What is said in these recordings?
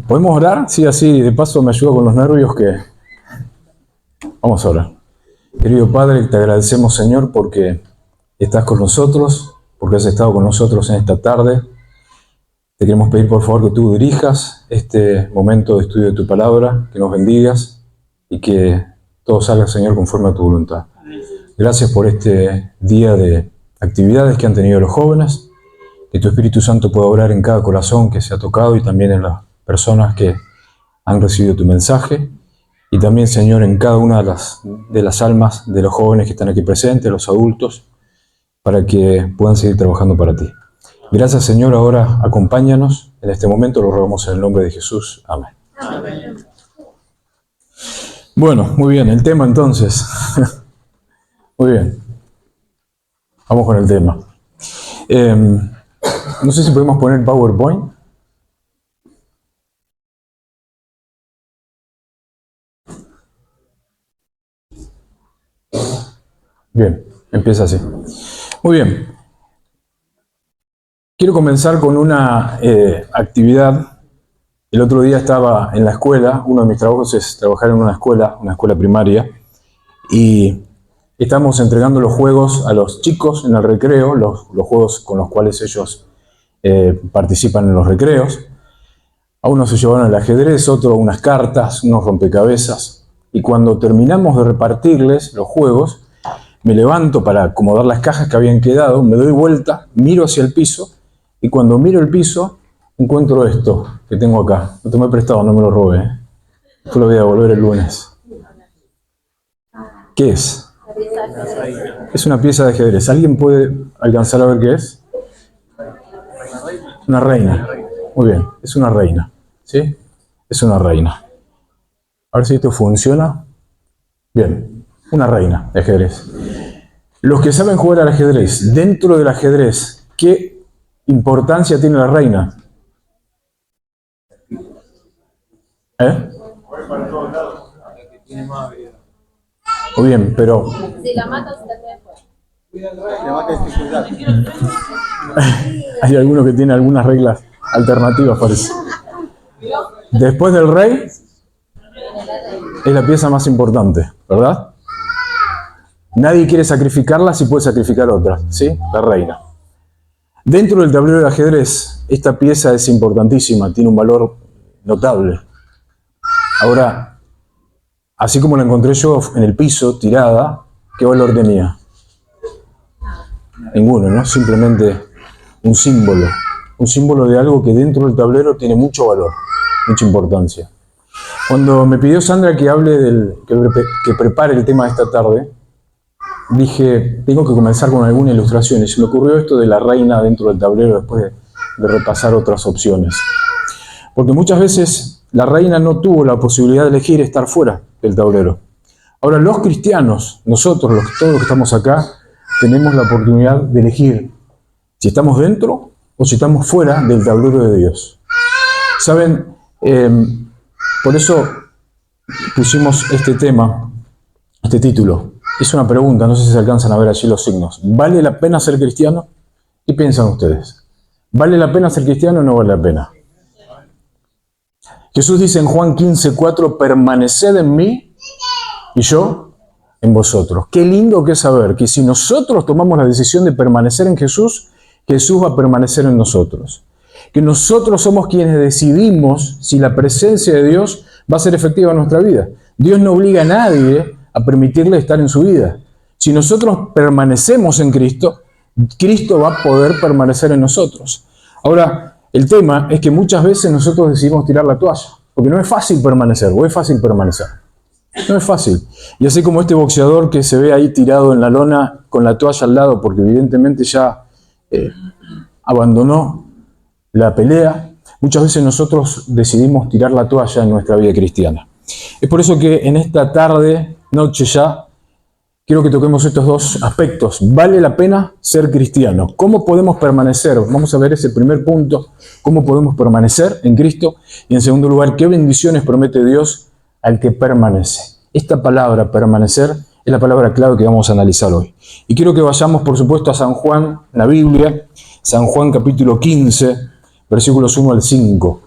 ¿Podemos orar? Sí, así de paso me ayuda con los nervios que... Vamos a orar. Querido Padre, te agradecemos, Señor, porque estás con nosotros, porque has estado con nosotros en esta tarde. Te queremos pedir, por favor, que tú dirijas este momento de estudio de tu palabra, que nos bendigas y que todo salga, Señor, conforme a tu voluntad. Gracias por este día de actividades que han tenido los jóvenes, que tu Espíritu Santo pueda obrar en cada corazón que se ha tocado y también en las personas que han recibido tu mensaje. Y también, Señor, en cada una de las almas de los jóvenes que están aquí presentes, los adultos, para que puedan seguir trabajando para ti. Gracias, Señor. Ahora acompáñanos en este momento, lo rogamos en el nombre de Jesús. Amén. Amén. Bueno, muy bien, el tema entonces. Muy bien. Vamos con el tema. No sé si podemos poner PowerPoint. Bien, empieza así. Muy bien. Quiero comenzar con una actividad. El otro día estaba en la escuela. Uno de mis trabajos es trabajar en una escuela primaria. Y estamos entregando los juegos a los chicos en el recreo, los juegos con los cuales ellos participan en los recreos. A unos se llevaron el ajedrez, otros unas cartas, unos rompecabezas. Y cuando terminamos de repartirles los juegos, me levanto para acomodar las cajas que habían quedado, me doy vuelta, miro hacia el piso, y cuando miro el piso, encuentro esto que tengo acá. Lo tomé prestado, no me lo robé. Esto lo voy a devolver el lunes. ¿Qué es? Es una pieza de ajedrez. ¿Alguien puede alcanzar a ver qué es? Una reina. Muy bien, es una reina. ¿Sí? Es una reina. A ver si esto funciona. Bien, una reina de ajedrez. Los que saben jugar al ajedrez, dentro del ajedrez, ¿qué importancia tiene la reina? Muy bien, pero... Si la matas, hay alguno que tiene algunas reglas alternativas, parece. Después del rey, es la pieza más importante, ¿verdad? Nadie quiere sacrificarla si puede sacrificar otra, ¿sí? La reina. Dentro del tablero de ajedrez, esta pieza es importantísima, tiene un valor notable. Ahora, así como la encontré yo en el piso, tirada, ¿qué valor tenía? Ninguno, ¿no? Simplemente un símbolo de algo que dentro del tablero tiene mucho valor, mucha importancia. Cuando me pidió Sandra que hable que prepare el tema de esta tarde, dije, tengo que comenzar con alguna ilustración. Y se me ocurrió esto de la reina dentro del tablero después de repasar otras opciones. Porque muchas veces la reina no tuvo la posibilidad de elegir estar fuera del tablero. Ahora los cristianos, nosotros, todos los que estamos acá, tenemos la oportunidad de elegir si estamos dentro o si estamos fuera del tablero de Dios. ¿Saben? Por eso pusimos este tema, este título. Es una pregunta, no sé si se alcanzan a ver allí los signos. ¿Vale la pena ser cristiano? ¿Qué piensan ustedes? ¿Vale la pena ser cristiano o no vale la pena? Jesús dice en Juan 15:4, permaneced en mí y yo en vosotros. Qué lindo que es saber que si nosotros tomamos la decisión de permanecer en Jesús, Jesús va a permanecer en nosotros. Que nosotros somos quienes decidimos si la presencia de Dios va a ser efectiva en nuestra vida. Dios no obliga a nadie a permitirle estar en su vida. Si nosotros permanecemos en Cristo, Cristo va a poder permanecer en nosotros. Ahora, el tema es que muchas veces nosotros decidimos tirar la toalla, porque no es fácil permanecer, o es fácil permanecer. No es fácil. Y así como este boxeador que se ve ahí tirado en la lona con la toalla al lado, porque evidentemente ya abandonó la pelea, muchas veces nosotros decidimos tirar la toalla en nuestra vida cristiana. Es por eso que en esta tarde, noche ya, quiero que toquemos estos dos aspectos. ¿Vale la pena ser cristiano? ¿Cómo podemos permanecer? Vamos a ver ese primer punto, cómo podemos permanecer en Cristo. Y en segundo lugar, ¿qué bendiciones promete Dios al que permanece? Esta palabra, permanecer, es la palabra clave que vamos a analizar hoy. Y quiero que vayamos, por supuesto, a San Juan, la Biblia, San Juan capítulo 15, versículos 1 al 5.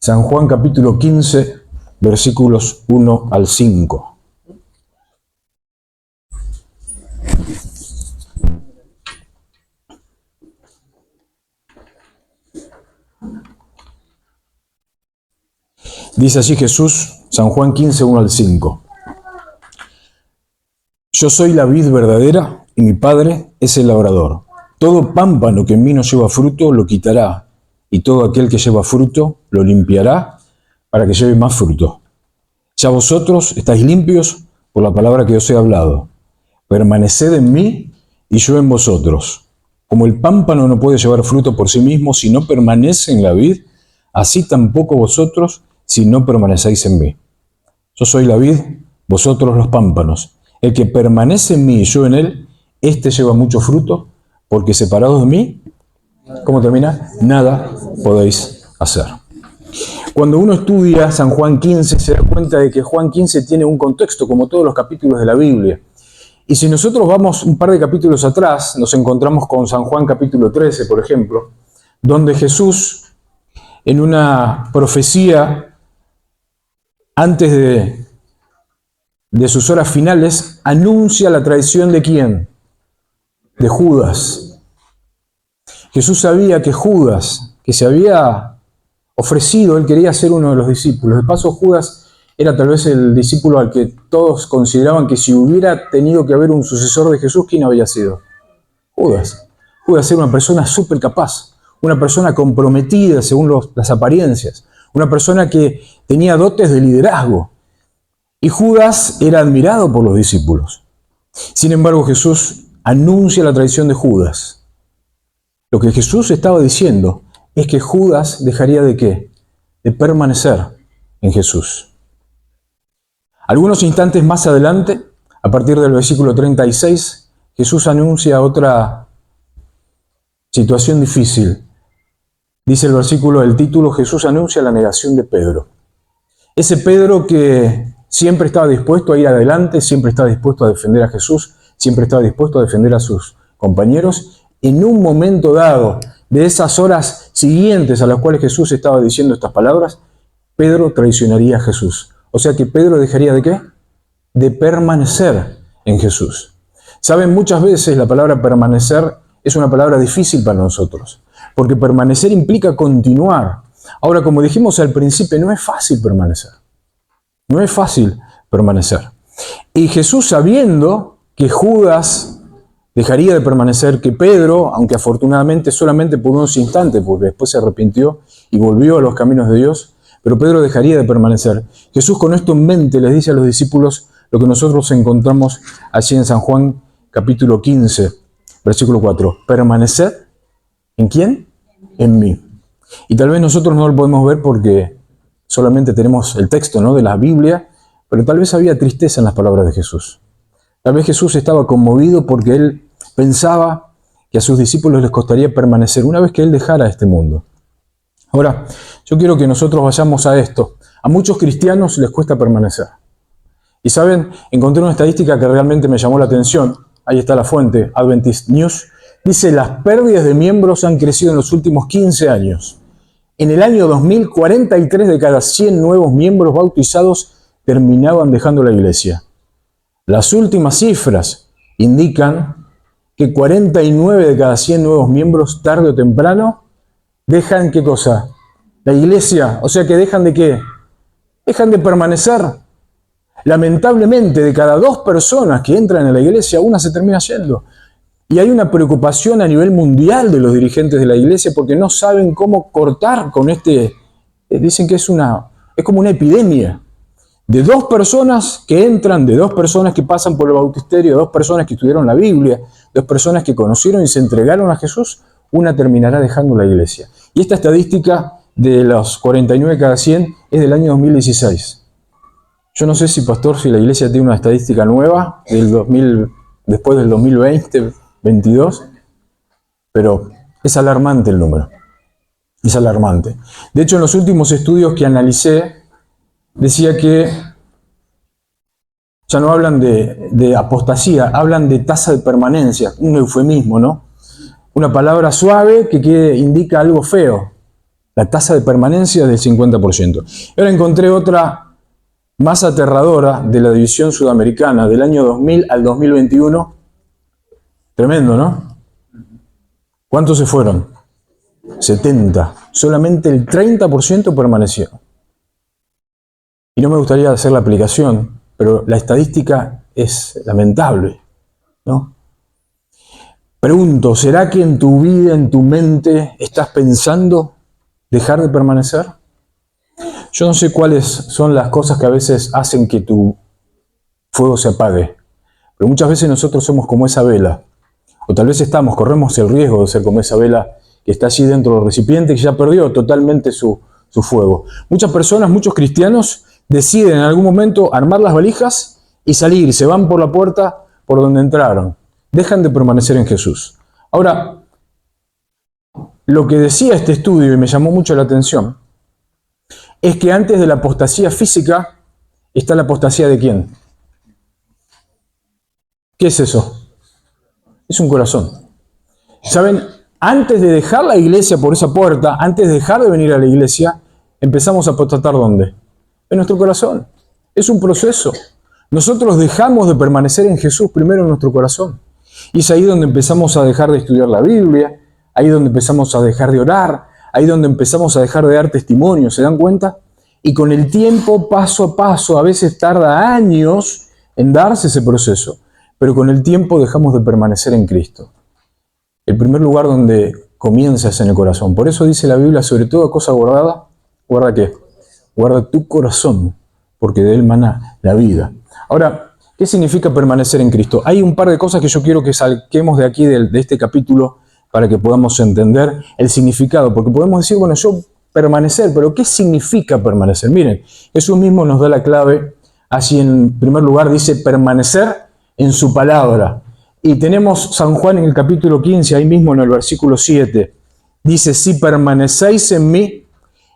San Juan capítulo 15, versículos 1 al 5. Dice así Jesús, San Juan 15, 1 al 5. Yo soy la vid verdadera y mi Padre es el labrador. Todo pámpano que en mí no lleva fruto lo quitará, y todo aquel que lleva fruto lo limpiará para que lleve más fruto. Ya vosotros estáis limpios por la palabra que os he hablado. Permaneced en mí y yo en vosotros. Como el pámpano no puede llevar fruto por sí mismo si no permanece en la vid, así tampoco vosotros si no permanecéis en mí. Yo soy la vid, vosotros los pámpanos. El que permanece en mí y yo en él, éste lleva mucho fruto, porque separados de mí, ¿cómo termina? Nada podéis hacer. Cuando uno estudia San Juan 15, se da cuenta de que Juan 15 tiene un contexto, como todos los capítulos de la Biblia. Y si nosotros vamos un par de capítulos atrás, nos encontramos con San Juan capítulo 13, por ejemplo, donde Jesús, en una profecía antes de sus horas finales, anuncia la traición ¿de quién? De Judas. Jesús sabía que Judas, que se había ofrecido, él quería ser uno de los discípulos. De paso, Judas era tal vez el discípulo al que todos consideraban que si hubiera tenido que haber un sucesor de Jesús, ¿quién había sido? Judas. Judas era una persona súper capaz, una persona comprometida según las apariencias, una persona que tenía dotes de liderazgo. Y Judas era admirado por los discípulos. Sin embargo, Jesús anuncia la traición de Judas. Lo que Jesús estaba diciendo es que Judas dejaría ¿de qué? De permanecer en Jesús. Algunos instantes más adelante, a partir del versículo 36, Jesús anuncia otra situación difícil. Dice el versículo, el título, Jesús anuncia la negación de Pedro. Ese Pedro que siempre estaba dispuesto a ir adelante, siempre estaba dispuesto a defender a Jesús, siempre estaba dispuesto a defender a sus compañeros. En un momento dado, de esas horas siguientes a las cuales Jesús estaba diciendo estas palabras, Pedro traicionaría a Jesús. O sea que Pedro dejaría ¿de qué? De permanecer en Jesús. Saben, muchas veces la palabra permanecer es una palabra difícil para nosotros, porque permanecer implica continuar. Ahora, como dijimos al principio, no es fácil permanecer. No es fácil permanecer. Y Jesús, sabiendo que Judas dejaría de permanecer, que Pedro, aunque afortunadamente solamente por unos instantes, porque después se arrepintió y volvió a los caminos de Dios, pero Pedro dejaría de permanecer. Jesús con esto en mente les dice a los discípulos lo que nosotros encontramos allí en San Juan capítulo 15, versículo 4. Permaneced, ¿en quién? En mí. Y tal vez nosotros no lo podemos ver porque solamente tenemos el texto, ¿no?, de la Biblia, pero tal vez había tristeza en las palabras de Jesús. Tal vez Jesús estaba conmovido porque él pensaba que a sus discípulos les costaría permanecer una vez que él dejara este mundo. Ahora, yo quiero que nosotros vayamos a esto. A muchos cristianos les cuesta permanecer. Y saben, encontré una estadística que realmente me llamó la atención. Ahí está la fuente, Adventist News. Dice, las pérdidas de miembros han crecido en los últimos 15 años. En el año 2000, 43 de cada 100 nuevos miembros bautizados terminaban dejando la iglesia. Las últimas cifras indican que 49 de cada 100 nuevos miembros, tarde o temprano, dejan ¿qué cosa? La iglesia. O sea que dejan ¿de qué? Dejan de permanecer. Lamentablemente, de cada 2 personas que entran en la iglesia, una se termina yendo. Y hay una preocupación a nivel mundial de los dirigentes de la iglesia porque no saben cómo cortar con dicen que es como una epidemia. De 2 personas que entran, de 2 personas que pasan por el bautisterio, de 2 personas que estudiaron la Biblia, 2 personas que conocieron y se entregaron a Jesús, una terminará dejando la iglesia. Y esta estadística de los 49 cada 100 es del año 2016. Yo no sé si, pastor, si la iglesia tiene una estadística nueva después del 2020-22, pero es alarmante el número. Es alarmante. De hecho, en los últimos estudios que analicé, decía que ya no hablan de apostasía, hablan de tasa de permanencia, un eufemismo, ¿no? Una palabra suave que indica algo feo. La tasa de permanencia es del 50%. Y ahora encontré otra más aterradora de la división sudamericana del año 2000 al 2021. Tremendo, ¿no? ¿Cuántos se fueron? 70. Solamente el 30% permaneció. Y no me gustaría hacer la aplicación, pero la estadística es lamentable, ¿no? Pregunto, ¿será que en tu vida, en tu mente, estás pensando dejar de permanecer? Yo no sé cuáles son las cosas que a veces hacen que tu fuego se apague, pero muchas veces nosotros somos como esa vela, o tal vez corremos el riesgo de ser como esa vela que está allí dentro del recipiente y que ya perdió totalmente su fuego. Muchas personas, muchos cristianos, deciden en algún momento armar las valijas y salir, se van por la puerta por donde entraron, dejan de permanecer en Jesús. Ahora, lo que decía este estudio, y me llamó mucho la atención, es que antes de la apostasía física está la apostasía ¿de quién? ¿Qué es eso? Es un corazón. ¿Saben? Antes de dejar la iglesia por esa puerta, antes de dejar de venir a la iglesia, empezamos a apostatar ¿dónde? En nuestro corazón. Es un proceso. Nosotros dejamos de permanecer en Jesús primero en nuestro corazón. Y es ahí donde empezamos a dejar de estudiar la Biblia, ahí donde empezamos a dejar de orar, ahí donde empezamos a dejar de dar testimonio, ¿se dan cuenta? Y con el tiempo, paso a paso, a veces tarda años en darse ese proceso, pero con el tiempo dejamos de permanecer en Cristo. El primer lugar donde comienza es en el corazón. Por eso dice la Biblia, sobre toda cosa guardada, ¿guarda qué? Guarda tu corazón, porque de él mana la vida. Ahora, ¿qué significa permanecer en Cristo? Hay un par de cosas que yo quiero que saquemos de aquí, de este capítulo, para que podamos entender el significado. Porque podemos decir, bueno, yo permanecer, pero ¿qué significa permanecer? Miren, Jesús mismo nos da la clave. Así en primer lugar dice permanecer en su palabra. Y tenemos San Juan en el capítulo 15, ahí mismo en el versículo 7. Dice, si permanecéis en mí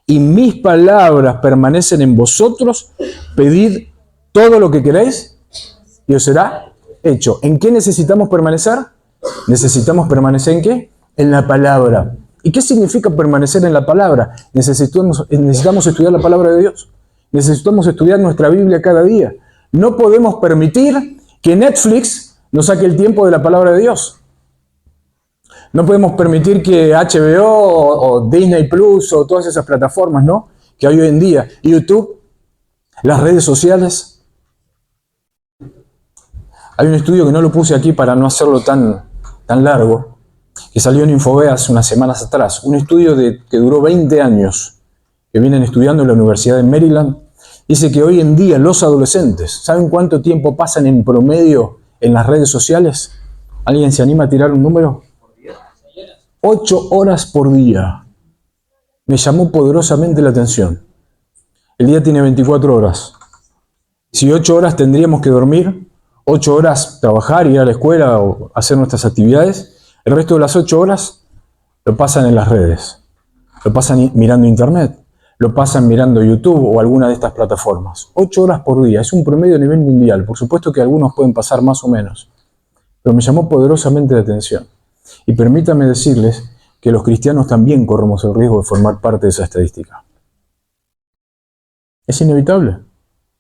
y mis palabras permanecen en vosotros, pedid todo lo que queréis y os será hecho. ¿En qué necesitamos permanecer? ¿Necesitamos permanecer en qué? En la palabra. ¿Y qué significa permanecer en la palabra? Necesitamos estudiar la palabra de Dios. Necesitamos estudiar nuestra Biblia cada día. No podemos permitir que Netflix nos saque el tiempo de la palabra de Dios. No podemos permitir que HBO o Disney Plus o todas esas plataformas, ¿no?, que hay hoy en día, YouTube, las redes sociales. Hay un estudio que no lo puse aquí para no hacerlo tan largo, que salió en Infobee hace unas semanas atrás. Un estudio que duró 20 años, que vienen estudiando en la Universidad de Maryland. Dice que hoy en día los adolescentes, ¿saben cuánto tiempo pasan en promedio en las redes sociales? ¿Alguien se anima a tirar un número? 8 horas por día. Me llamó poderosamente la atención. El día tiene 24 horas. Si 8 horas tendríamos que dormir, 8 horas trabajar, ir a la escuela o hacer nuestras actividades, el resto de las 8 horas lo pasan en las redes, lo pasan mirando internet, lo pasan mirando YouTube o alguna de estas plataformas. 8 horas por día, es un promedio a nivel mundial. Por supuesto que algunos pueden pasar más o menos, pero me llamó poderosamente la atención. Y permítanme decirles que los cristianos también corremos el riesgo de formar parte de esa estadística. Es inevitable.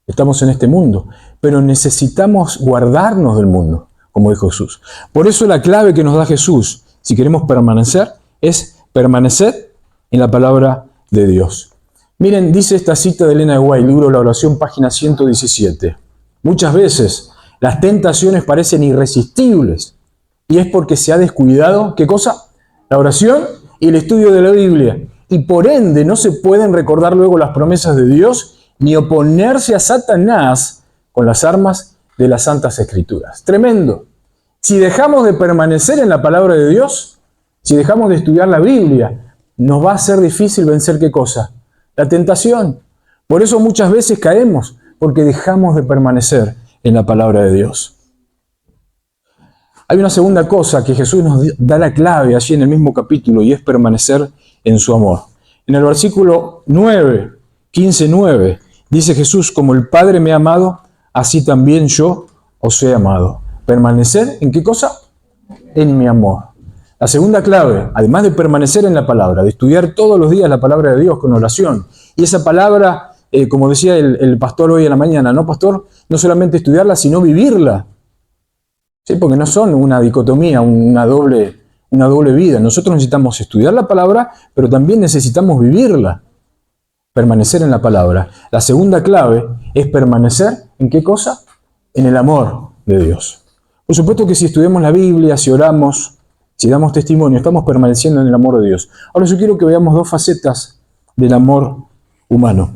Estamos en este mundo, pero necesitamos guardarnos del mundo, como dijo Jesús. Por eso la clave que nos da Jesús, si queremos permanecer, es permanecer en la palabra de Dios. Miren, dice esta cita de Elena de White, libro La Oración, página 117. Muchas veces las tentaciones parecen irresistibles y es porque se ha descuidado, ¿qué cosa? La oración y el estudio de la Biblia. Y por ende no se pueden recordar luego las promesas de Dios ni oponerse a Satanás con las armas de las Santas Escrituras. Tremendo. Si dejamos de permanecer en la palabra de Dios, si dejamos de estudiar la Biblia, nos va a ser difícil vencer ¿qué cosa? La tentación. Por eso muchas veces caemos, porque dejamos de permanecer en la palabra de Dios. Hay una segunda cosa que Jesús nos da la clave allí en el mismo capítulo y es permanecer en su amor. En el versículo 15:9, dice Jesús, como el Padre me ha amado, así también yo os he amado. ¿Permanecer en qué cosa? En mi amor. La segunda clave, además de permanecer en la palabra, de estudiar todos los días la palabra de Dios con oración, y esa palabra, como decía el pastor hoy en la mañana, ¿no, pastor? No solamente estudiarla, sino vivirla. ¿Sí? Porque no son una dicotomía, una doble vida. Nosotros necesitamos estudiar la palabra, pero también necesitamos vivirla. Permanecer en la palabra. La segunda clave es permanecer ¿en qué cosa? En el amor de Dios. Por supuesto que si estudiamos la Biblia, si oramos, si damos testimonio, estamos permaneciendo en el amor de Dios. Ahora yo quiero que veamos dos facetas del amor humano,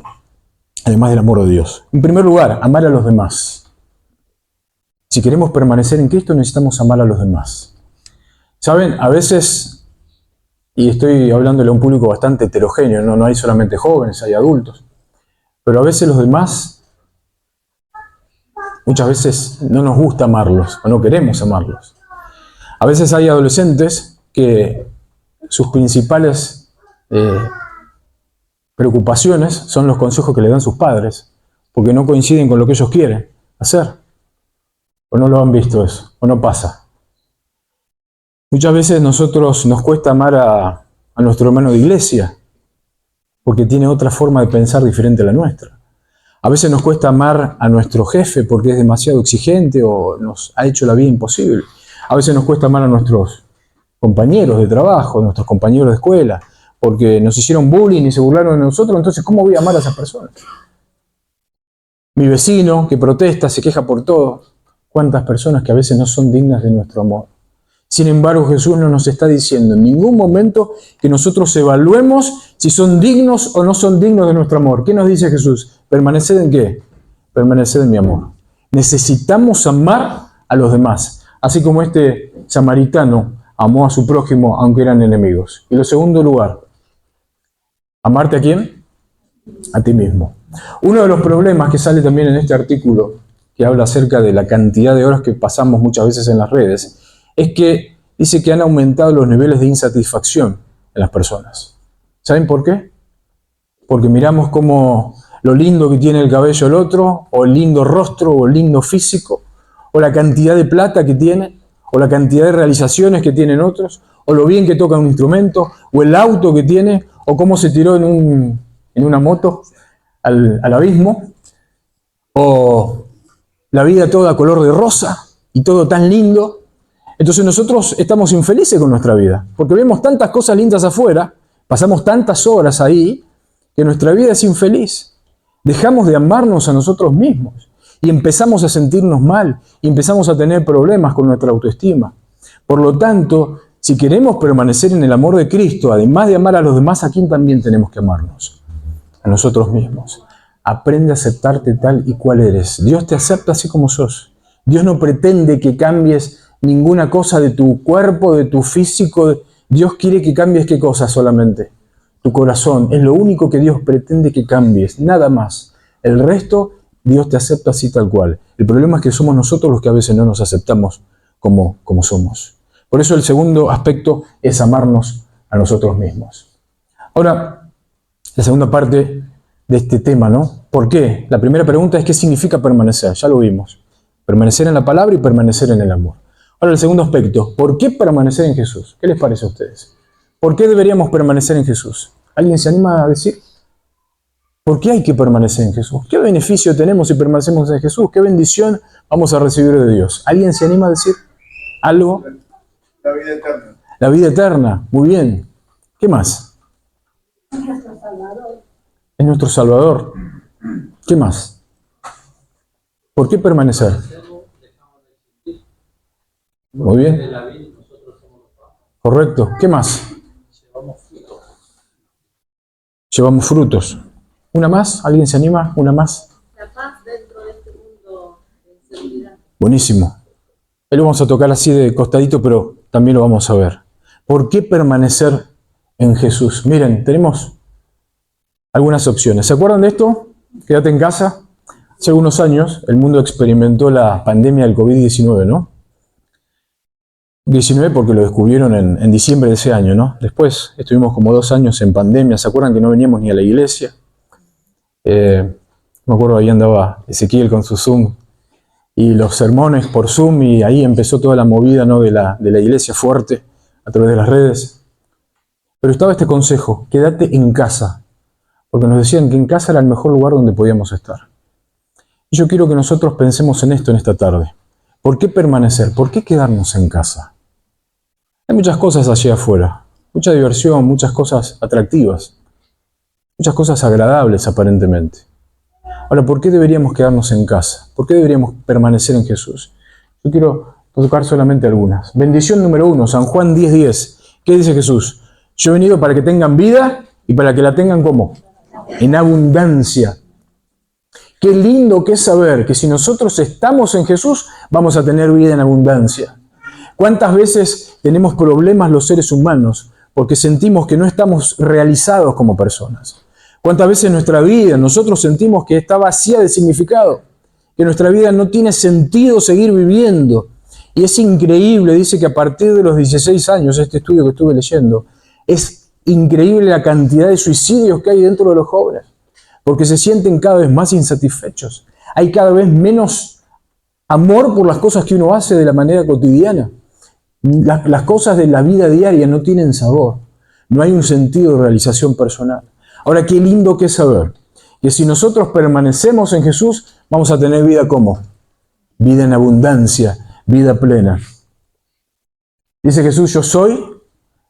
además del amor de Dios. En primer lugar, amar a los demás. Si queremos permanecer en Cristo, necesitamos amar a los demás. ¿Saben? A veces, y estoy hablándole a un público bastante heterogéneo, no hay solamente jóvenes, hay adultos, pero a veces los demás, muchas veces no nos gusta amarlos, o no queremos amarlos. A veces hay adolescentes que sus principales preocupaciones son los consejos que le dan sus padres, porque no coinciden con lo que ellos quieren hacer. ¿O no lo han visto eso? ¿O no pasa? Muchas veces nosotros nos cuesta amar a nuestro hermano de iglesia, porque tiene otra forma de pensar diferente a la nuestra. A veces nos cuesta amar a nuestro jefe porque es demasiado exigente o nos ha hecho la vida imposible. A veces nos cuesta amar a nuestros compañeros de trabajo, nuestros compañeros de escuela, porque nos hicieron bullying y se burlaron de nosotros, entonces ¿cómo voy a amar a esas personas? Mi vecino que protesta, se queja por todo. ¿Cuántas personas que a veces no son dignas de nuestro amor? Sin embargo, Jesús no nos está diciendo en ningún momento que nosotros evaluemos si son dignos o no son dignos de nuestro amor. ¿Qué nos dice Jesús? ¿Permaneced en qué? Permaneced en mi amor. Necesitamos amar a los demás, así como este samaritano amó a su prójimo aunque eran enemigos. Y en segundo lugar, ¿amarte a quién? A ti mismo. Uno de los problemas que sale también en este artículo, que habla acerca de la cantidad de horas que pasamos muchas veces en las redes, es que dice que han aumentado los niveles de insatisfacción en las personas. ¿Saben por qué? Porque miramos como lo lindo que tiene el cabello el otro, o el lindo rostro, o el lindo físico, o la cantidad de plata que tiene, o la cantidad de realizaciones que tienen otros, o lo bien que toca un instrumento, o el auto que tiene, o cómo se tiró en una moto al abismo, o la vida toda color de rosa, y todo tan lindo. Entonces nosotros estamos infelices con nuestra vida, porque vemos tantas cosas lindas afuera, pasamos tantas horas ahí, que nuestra vida es infeliz. Dejamos de amarnos a nosotros mismos y empezamos a sentirnos mal y empezamos a tener problemas con nuestra autoestima. Por lo tanto, si queremos permanecer en el amor de Cristo, además de amar a los demás, ¿a quién también tenemos que amarnos? A nosotros mismos. Aprende a aceptarte tal y cual eres. Dios te acepta así como sos. Dios no pretende que cambies ninguna cosa de tu cuerpo, de tu físico. Dios quiere que cambies ¿qué cosa solamente? Tu corazón. Es lo único que Dios pretende que cambies, nada más. El resto, Dios te acepta así tal cual. El problema es que somos nosotros los que a veces no nos aceptamos como somos. Por eso el segundo aspecto es amarnos a nosotros mismos. Ahora, la segunda parte de este tema, ¿no? ¿Por qué? La primera pregunta es ¿qué significa permanecer? Ya lo vimos. Permanecer en la palabra y permanecer en el amor. Ahora el segundo aspecto, ¿por qué permanecer en Jesús? ¿Qué les parece a ustedes? ¿Por qué deberíamos permanecer en Jesús? ¿Alguien se anima a decir? ¿Por qué hay que permanecer en Jesús? ¿Qué beneficio tenemos si permanecemos en Jesús? ¿Qué bendición vamos a recibir de Dios? ¿Alguien se anima a decir algo? La vida eterna. La vida eterna, muy bien. ¿Qué más? Es nuestro Salvador. Es nuestro Salvador. ¿Qué más? ¿Por qué permanecer? Muy bien. Correcto. ¿Qué más? Llevamos frutos. ¿Una más? ¿Alguien se anima? ¿Una más? La paz dentro de este mundo de inseguridad. Buenísimo. Ahí lo vamos a tocar así de costadito, pero también lo vamos a ver. ¿Por qué permanecer en Jesús? Miren, tenemos algunas opciones. ¿Se acuerdan de esto? Quédate en casa. Hace algunos años el mundo experimentó la pandemia del COVID-19, ¿no? 19 porque lo descubrieron en diciembre de ese año, ¿no? Después estuvimos como 2 años en pandemia. ¿Se acuerdan que no veníamos ni a la iglesia? Me acuerdo, ahí andaba Ezequiel con su Zoom y los sermones por Zoom, y ahí empezó toda la movida, ¿no? de la iglesia fuerte a través de las redes. Pero estaba este consejo, quédate en casa, porque nos decían que en casa era el mejor lugar donde podíamos estar. Y yo quiero que nosotros pensemos en esto en esta tarde. ¿Por qué permanecer? ¿Por qué quedarnos en casa? Hay muchas cosas allí afuera, mucha diversión, muchas cosas atractivas, muchas cosas agradables aparentemente. Ahora, ¿por qué deberíamos quedarnos en casa? ¿Por qué deberíamos permanecer en Jesús? Yo quiero tocar solamente algunas. Bendición número 1, San Juan 10:10. ¿Qué dice Jesús? Yo he venido para que tengan vida y para que la tengan ¿cómo? En abundancia. Qué lindo que es saber que si nosotros estamos en Jesús, vamos a tener vida en abundancia. ¿Cuántas veces tenemos problemas los seres humanos porque sentimos que no estamos realizados como personas? ¿Cuántas veces nuestra vida nosotros sentimos que está vacía de significado? Que nuestra vida no tiene sentido seguir viviendo. Y es increíble, dice que a partir de los 16 años, este estudio que estuve leyendo, es increíble la cantidad de suicidios que hay dentro de los jóvenes, porque se sienten cada vez más insatisfechos. Hay cada vez menos amor por las cosas que uno hace de la manera cotidiana. Las cosas de la vida diaria no tienen sabor. No hay un sentido de realización personal. Ahora, qué lindo que es saber que si nosotros permanecemos en Jesús, vamos a tener vida ¿cómo? Vida en abundancia, vida plena. Dice Jesús, yo soy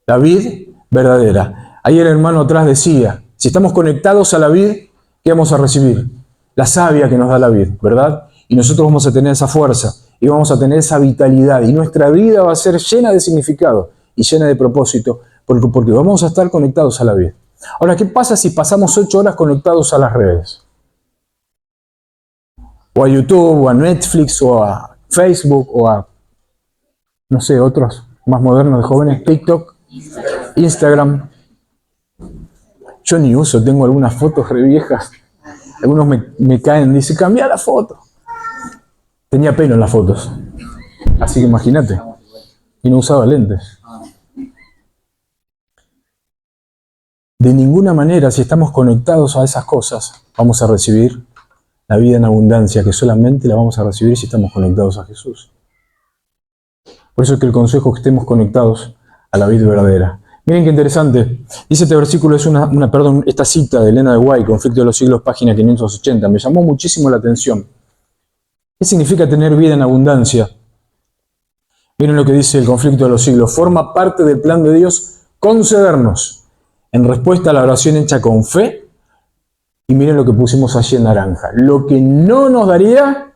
la vid verdadera. Ahí el hermano atrás decía, si estamos conectados a la vid, ¿qué vamos a recibir? La savia que nos da la vid, ¿verdad? Y nosotros vamos a tener esa fuerza y vamos a tener esa vitalidad y nuestra vida va a ser llena de significado y llena de propósito porque vamos a estar conectados a la vid. Ahora, ¿qué pasa si pasamos 8 horas conectados a las redes? O a YouTube, o a Netflix, o a Facebook, o a, no sé, otros más modernos de jóvenes, TikTok, Instagram. Yo ni uso, tengo algunas fotos re viejas. Algunos me caen, dicen, cambia la foto. Tenía pelo en las fotos. Así que imagínate. Y no usaba lentes. De ninguna manera, si estamos conectados a esas cosas, vamos a recibir la vida en abundancia, que solamente la vamos a recibir si estamos conectados a Jesús. Por eso es que el consejo es que estemos conectados a la vida verdadera. Miren qué interesante. Dice este versículo, es esta cita de Elena de White, Conflicto de los Siglos, página 580. Me llamó muchísimo la atención. ¿Qué significa tener vida en abundancia? Miren lo que dice el Conflicto de los Siglos. Forma parte del plan de Dios concedernos, en respuesta a la oración hecha con fe, y miren lo que pusimos allí en naranja, lo que no nos daría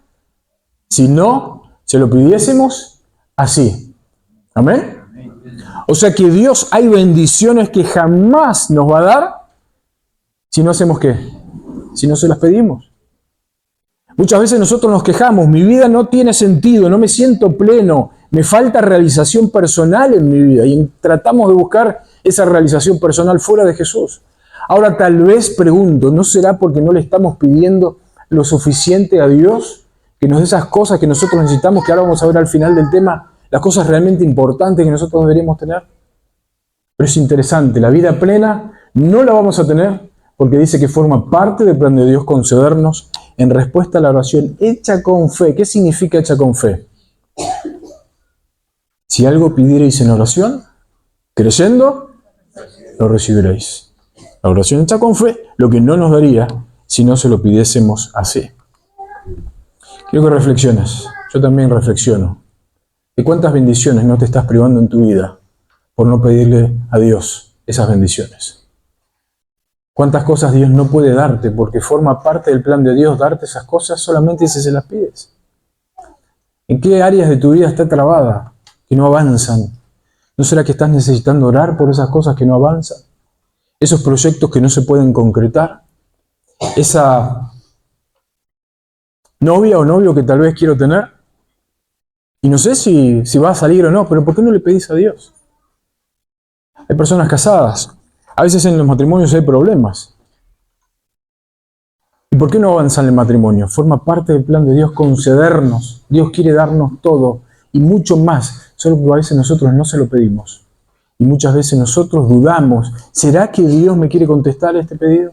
si no se lo pidiésemos así. ¿Amén? O sea que Dios, hay bendiciones que jamás nos va a dar si no hacemos ¿qué? Si no se las pedimos. Muchas veces nosotros nos quejamos, mi vida no tiene sentido, no me siento pleno, me falta realización personal en mi vida y tratamos de buscar esa realización personal fuera de Jesús. Ahora tal vez pregunto, ¿no será porque no le estamos pidiendo lo suficiente a Dios? Que nos dé esas cosas que nosotros necesitamos, que ahora vamos a ver al final del tema, las cosas realmente importantes que nosotros deberíamos tener. Pero es interesante, la vida plena no la vamos a tener porque dice que forma parte del plan de Dios concedernos en respuesta a la oración hecha con fe. ¿Qué significa hecha con fe? Si algo pidierais en oración, creyendo, lo recibiréis. La oración hecha con fe, lo que no nos daría si no se lo pidiésemos así. Quiero que reflexiones. Yo también reflexiono. ¿De cuántas bendiciones no te estás privando en tu vida por no pedirle a Dios esas bendiciones? ¿Cuántas cosas Dios no puede darte porque forma parte del plan de Dios darte esas cosas solamente si se las pides? ¿En qué áreas de tu vida está trabada, que no avanzan? ¿No será que estás necesitando orar por esas cosas que no avanzan? Esos proyectos que no se pueden concretar. Esa novia o novio que tal vez quiero tener. Y no sé si va a salir o no, pero ¿por qué no le pedís a Dios? Hay personas casadas. A veces en los matrimonios hay problemas. ¿Y por qué no avanza en el matrimonio? Forma parte del plan de Dios concedernos. Dios quiere darnos todo y mucho más. Solo que a veces nosotros no se lo pedimos. Y muchas veces nosotros dudamos. ¿Será que Dios me quiere contestar este pedido?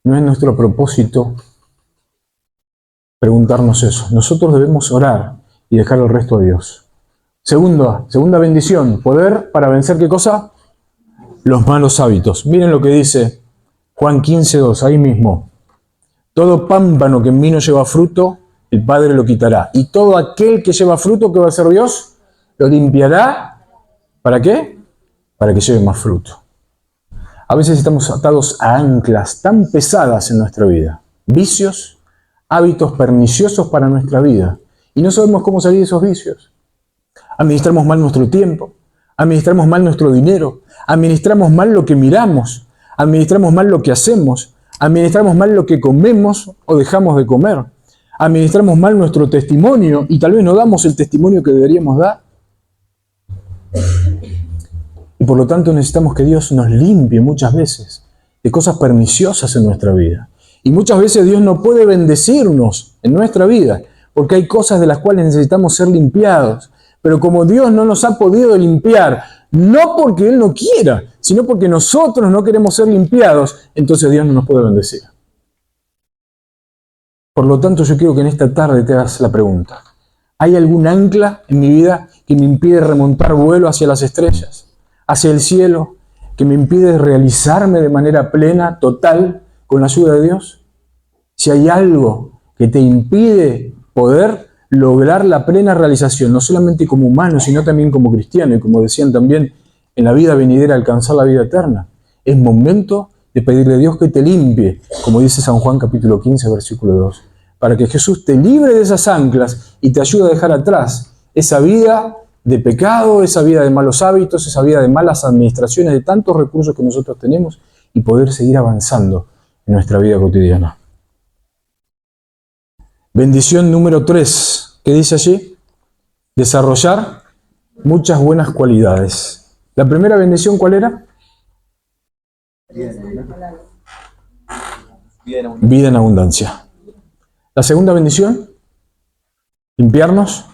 No es nuestro propósito preguntarnos eso. Nosotros debemos orar y dejar el resto a Dios. Segunda bendición, poder para vencer, ¿qué cosa? Los malos hábitos. Miren lo que dice Juan 15:2, ahí mismo. Todo pámpano que en mí no lleva fruto, el Padre lo quitará. Y todo aquel que lleva fruto, ¿qué va a hacer Dios? Lo limpiará. ¿Para qué? Para que lleve más fruto. A veces estamos atados a anclas tan pesadas en nuestra vida. Vicios, hábitos perniciosos para nuestra vida. Y no sabemos cómo salir de esos vicios. Administramos mal nuestro tiempo, administramos mal nuestro dinero, administramos mal lo que miramos, administramos mal lo que hacemos, administramos mal lo que comemos o dejamos de comer, administramos mal nuestro testimonio y tal vez no damos el testimonio que deberíamos dar. Y por lo tanto necesitamos que Dios nos limpie muchas veces de cosas perniciosas en nuestra vida. Y muchas veces Dios no puede bendecirnos en nuestra vida porque hay cosas de las cuales necesitamos ser limpiados. Pero como Dios no nos ha podido limpiar, no porque Él no quiera, sino porque nosotros no queremos ser limpiados, entonces Dios no nos puede bendecir. Por lo tanto, yo quiero que en esta tarde te hagas la pregunta. ¿Hay algún ancla en mi vida que me impide remontar vuelo hacia las estrellas, hacia el cielo, que me impide realizarme de manera plena, total, con la ayuda de Dios? Si hay algo que te impide poder lograr la plena realización, no solamente como humano, sino también como cristiano, y como decían también, en la vida venidera alcanzar la vida eterna, es momento de pedirle a Dios que te limpie, como dice San Juan capítulo 15, versículo 2, para que Jesús te libre de esas anclas y te ayude a dejar atrás esa vida de pecado, esa vida de malos hábitos, esa vida de malas administraciones, de tantos recursos que nosotros tenemos, y poder seguir avanzando en nuestra vida cotidiana. Bendición número 3, ¿qué dice allí? Desarrollar muchas buenas cualidades. La primera bendición, ¿cuál era? Vida en abundancia. La segunda bendición, limpiarnos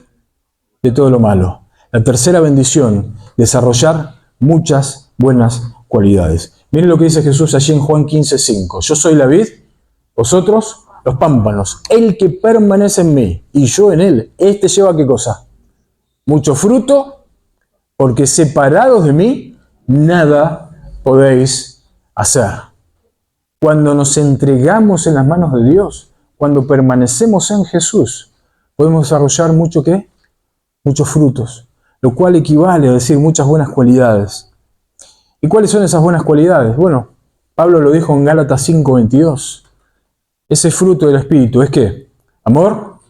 de todo lo malo. La tercera bendición, desarrollar muchas buenas cualidades. Miren lo que dice Jesús allí en Juan 15:5. Yo soy la vid, vosotros los pámpanos. El que permanece en mí y yo en él, este lleva ¿qué cosa? Mucho fruto, porque separados de mí, nada podéis hacer. Cuando nos entregamos en las manos de Dios, cuando permanecemos en Jesús, podemos desarrollar mucho ¿qué? Muchos frutos, lo cual equivale a decir muchas buenas cualidades. ¿Y cuáles son esas buenas cualidades? Bueno, Pablo lo dijo en Gálatas 5:22. Ese fruto del Espíritu es ¿qué? Amor,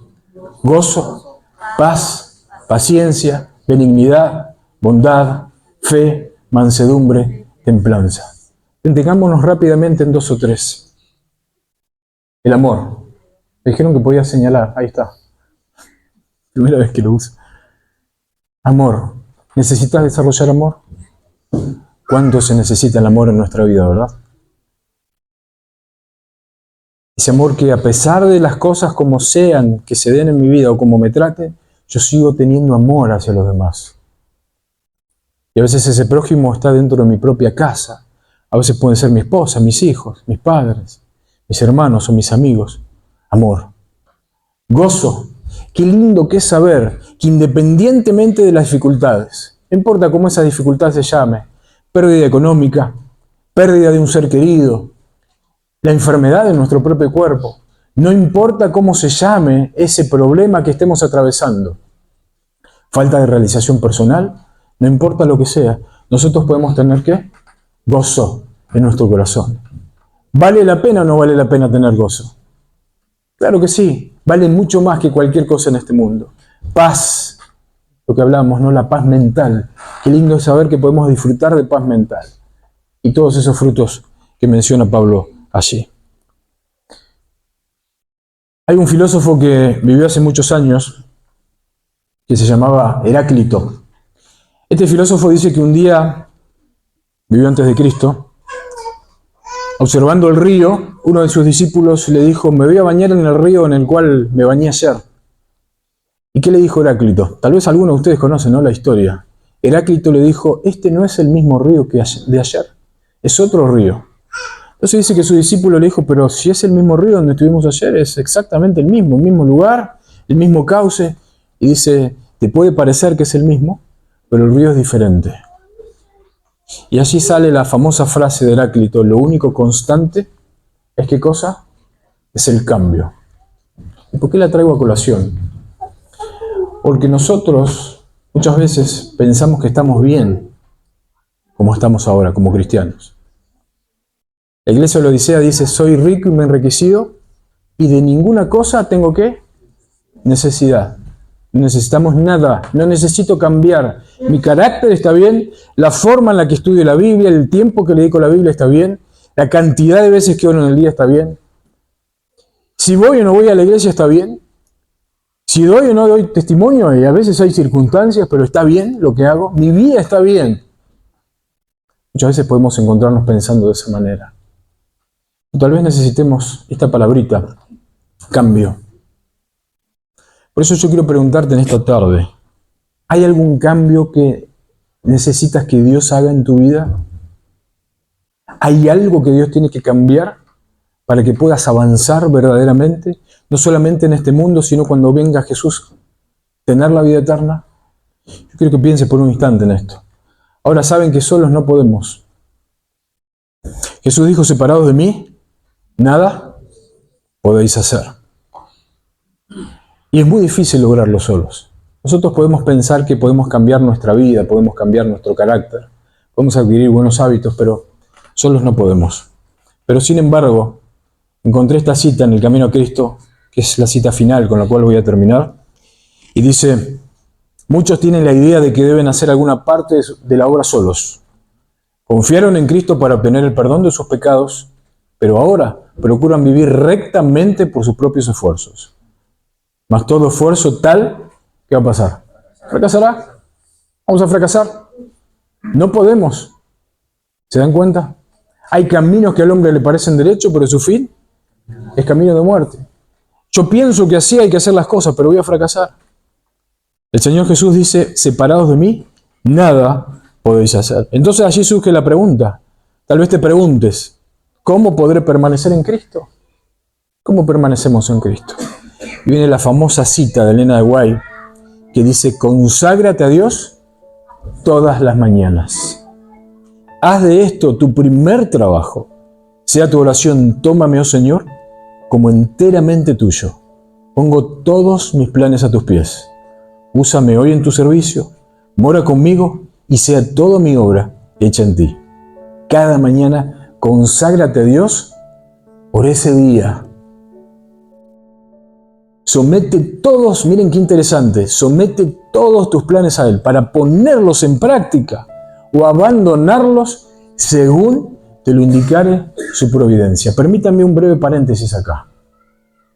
gozo, paz, paciencia, benignidad, bondad, fe, mansedumbre, templanza. Detengámonos rápidamente en 2 o 3. El amor. Me dijeron que podía señalar. Ahí está. Primera vez que lo uso. Amor. ¿Necesitas desarrollar amor? ¿Cuánto se necesita el amor en nuestra vida, verdad? Ese amor que a pesar de las cosas como sean, que se den en mi vida o como me traten, yo sigo teniendo amor hacia los demás. Y a veces ese prójimo está dentro de mi propia casa. A veces pueden ser mi esposa, mis hijos, mis padres, mis hermanos o mis amigos. Amor. Gozo. Qué lindo que es saber que independientemente de las dificultades, no importa cómo esa dificultad se llame, pérdida económica, pérdida de un ser querido, la enfermedad de nuestro propio cuerpo, no importa cómo se llame ese problema que estemos atravesando, falta de realización personal, no importa lo que sea, nosotros podemos tener ¿qué? Gozo en nuestro corazón. ¿Vale la pena o no vale la pena tener gozo? Claro que sí, vale mucho más que cualquier cosa en este mundo. Paz, lo que hablamos, ¿no? La paz mental. Qué lindo es saber que podemos disfrutar de paz mental. Y todos esos frutos que menciona Pablo allí. Hay un filósofo que vivió hace muchos años que se llamaba Heráclito. Este filósofo dice que un día, vivió antes de Cristo, observando el río, uno de sus discípulos le dijo: me voy a bañar en el río en el cual me bañé ayer. ¿Y qué le dijo Heráclito? Tal vez algunos de ustedes conocen, ¿no?, la historia. Heráclito le dijo: este no es el mismo río que de ayer, es otro río. Entonces dice que su discípulo le dijo: pero si es el mismo río donde estuvimos ayer, es exactamente el mismo lugar, el mismo cauce. Y dice Te puede parecer que es el mismo, pero el río es diferente. Y allí sale la famosa frase de Heráclito: lo único constante es ¿qué cosa? Es el cambio. ¿Y por qué la traigo a colación? Porque nosotros muchas veces pensamos que estamos bien como estamos ahora, como cristianos. La iglesia de la Odisea dice: soy rico y me he enriquecido y de ninguna cosa tengo ¿qué? Necesidad. No necesitamos nada, no necesito cambiar. Mi carácter está bien, la forma en la que estudio la Biblia, el tiempo que le dedico a la Biblia está bien, la cantidad de veces que oro en el día está bien. Si voy o no voy a la iglesia está bien. Si doy o no doy testimonio, y a veces hay circunstancias, pero está bien lo que hago. Mi vida está bien. Muchas veces podemos encontrarnos pensando de esa manera. Tal vez necesitemos esta palabrita, cambio. Por eso yo quiero preguntarte en esta tarde, ¿hay algún cambio que necesitas que Dios haga en tu vida? ¿Hay algo que Dios tiene que cambiar para que puedas avanzar verdaderamente? No solamente en este mundo, sino cuando venga Jesús, tener la vida eterna. Yo quiero que pienses por un instante en esto. Ahora saben que solos no podemos. Jesús dijo: separados de mí, nada podéis hacer. Y es muy difícil lograrlo solos. Nosotros podemos pensar que podemos cambiar nuestra vida, podemos cambiar nuestro carácter, podemos adquirir buenos hábitos, pero solos no podemos. Pero sin embargo, encontré esta cita en el Camino a Cristo, que es la cita final con la cual voy a terminar, y dice: muchos tienen la idea de que deben hacer alguna parte de la obra solos. Confiaron en Cristo para obtener el perdón de sus pecados, pero ahora procuran vivir rectamente por sus propios esfuerzos. Mas todo esfuerzo tal, ¿qué va a pasar? ¿Fracasará? ¿Vamos a fracasar? No podemos. ¿Se dan cuenta? Hay caminos que al hombre le parecen derechos, pero su fin es camino de muerte. Yo pienso que así hay que hacer las cosas, pero voy a fracasar. El Señor Jesús dice: separados de mí, nada podéis hacer. Entonces allí surge la pregunta. Tal vez te preguntes: ¿cómo podré permanecer en Cristo? ¿Cómo permanecemos en Cristo? Y viene la famosa cita de Elena de White que dice: conságrate a Dios todas las mañanas. Haz de esto tu primer trabajo. Sea tu oración: tómame, oh Señor, como enteramente tuyo. Pongo todos mis planes a tus pies. Úsame hoy en tu servicio, mora conmigo y sea toda mi obra hecha en ti. Cada mañana conságrate a Dios por ese día. Somete todos, miren qué interesante, somete todos tus planes a Él para ponerlos en práctica o abandonarlos según te lo indicare su providencia. Permítanme un breve paréntesis acá.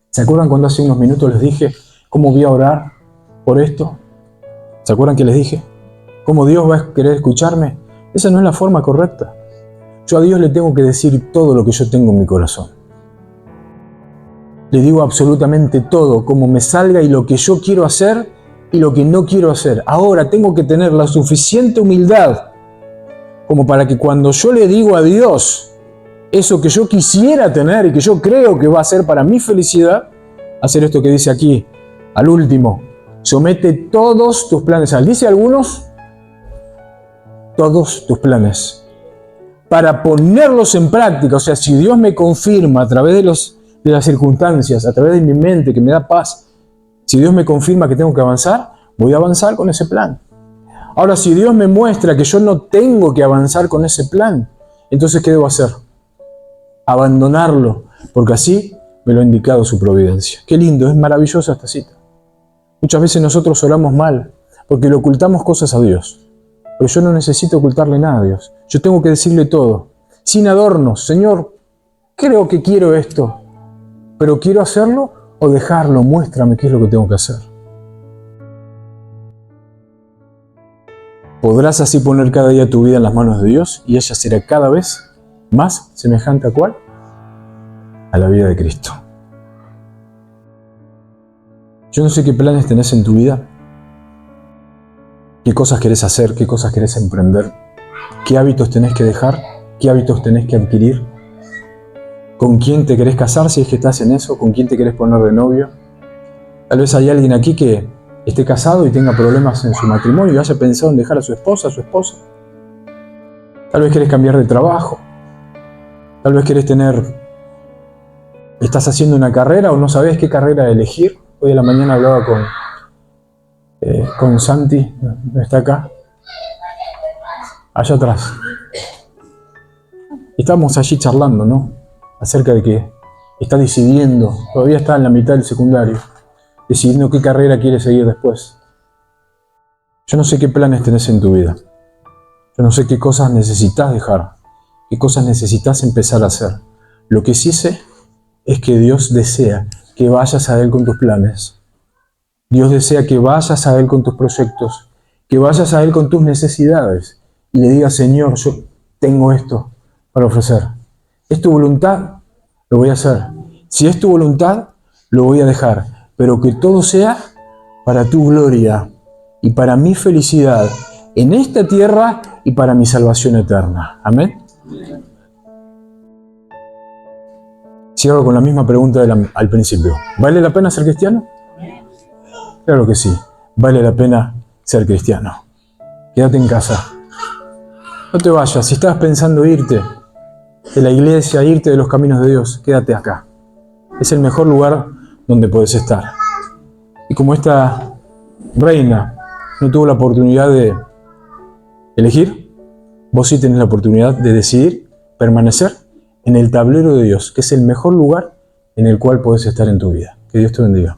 ¿Se acuerdan cuando hace unos minutos les dije cómo voy a orar por esto? ¿Se acuerdan que les dije? ¿Cómo Dios va a querer escucharme? Esa no es la forma correcta. Yo a Dios le tengo que decir todo lo que yo tengo en mi corazón. Le digo absolutamente todo, como me salga y lo que yo quiero hacer y lo que no quiero hacer. Ahora tengo que tener la suficiente humildad como para que cuando yo le digo a Dios eso que yo quisiera tener y que yo creo que va a ser para mi felicidad, hacer esto que dice aquí, al último: somete todos tus planes a Él. Dice algunos, todos tus planes, para ponerlos en práctica. O sea, si Dios me confirma a través de las circunstancias, a través de mi mente que me da paz, si Dios me confirma que tengo que avanzar, voy a avanzar con ese plan. Ahora, si Dios me muestra que yo no tengo que avanzar con ese plan, entonces ¿qué debo hacer? Abandonarlo, porque así me lo ha indicado su providencia. Qué lindo, es maravillosa esta cita. Muchas veces nosotros oramos mal porque le ocultamos cosas a Dios, pero yo no necesito ocultarle nada a Dios. Yo tengo que decirle todo, sin adornos. Señor, creo que quiero esto, pero ¿quiero hacerlo o dejarlo? Muéstrame qué es lo que tengo que hacer. Podrás así poner cada día tu vida en las manos de Dios y ella será cada vez más semejante a ¿cuál? A la vida de Cristo. Yo no sé qué planes tenés en tu vida, qué cosas querés hacer, qué cosas querés emprender, qué hábitos tenés que dejar, qué hábitos tenés que adquirir. ¿Con quién te querés casar si es que estás en eso? ¿Con quién te querés poner de novio? Tal vez hay alguien aquí que esté casado y tenga problemas en su matrimonio y haya pensado en dejar a su esposa, a su esposo. Tal vez querés cambiar de trabajo. Tal vez querés estás haciendo una carrera o no sabés qué carrera elegir. Hoy a la mañana hablaba con Santi, ¿no está acá? Allá atrás. Estábamos allí charlando, ¿no? Acerca de que está decidiendo, todavía está en la mitad del secundario, decidiendo qué carrera quiere seguir después. Yo no sé qué planes tenés en tu vida. Yo no sé qué cosas necesitas dejar, qué cosas necesitas empezar a hacer. Lo que sí sé es que Dios desea que vayas a Él con tus planes. Dios desea que vayas a Él con tus proyectos, que vayas a Él con tus necesidades y le digas, Señor, yo tengo esto para ofrecer. ¿Es tu voluntad? Lo voy a hacer. Si es tu voluntad, lo voy a dejar. Pero que todo sea para tu gloria y para mi felicidad en esta tierra y para mi salvación eterna. Amén. Cierro con la misma pregunta al principio. ¿Vale la pena ser cristiano? Claro que sí. Vale la pena ser cristiano. Quédate en casa. No te vayas. Si estás pensando irte de la iglesia, irte de los caminos de Dios, quédate acá. Es el mejor lugar donde puedes estar. Y como esta reina no tuvo la oportunidad de elegir, vos sí tenés la oportunidad de decidir permanecer en el tablero de Dios, que es el mejor lugar en el cual podés estar en tu vida. Que Dios te bendiga.